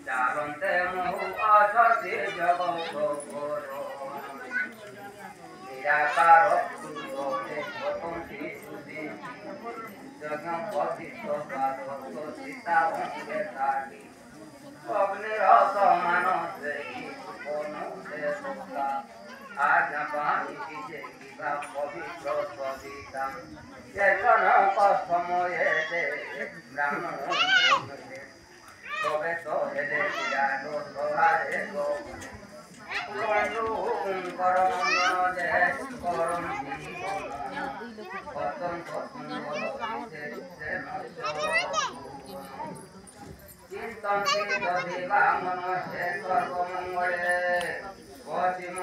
চালন্তে মোহ অসতি জগৎ নিরাকার যজ্ঞ পবিত্র সীতা অগ্নির সমান আজ্ঞা পানি কিবা পবিত্র সবিতা সময়ে ব্রাহ্মণ তবে তো হেলে বিরাট সভারে করম করম চিন্তন্তি দধিবা মনসে সর্বমঙ্গলে পশ্চিম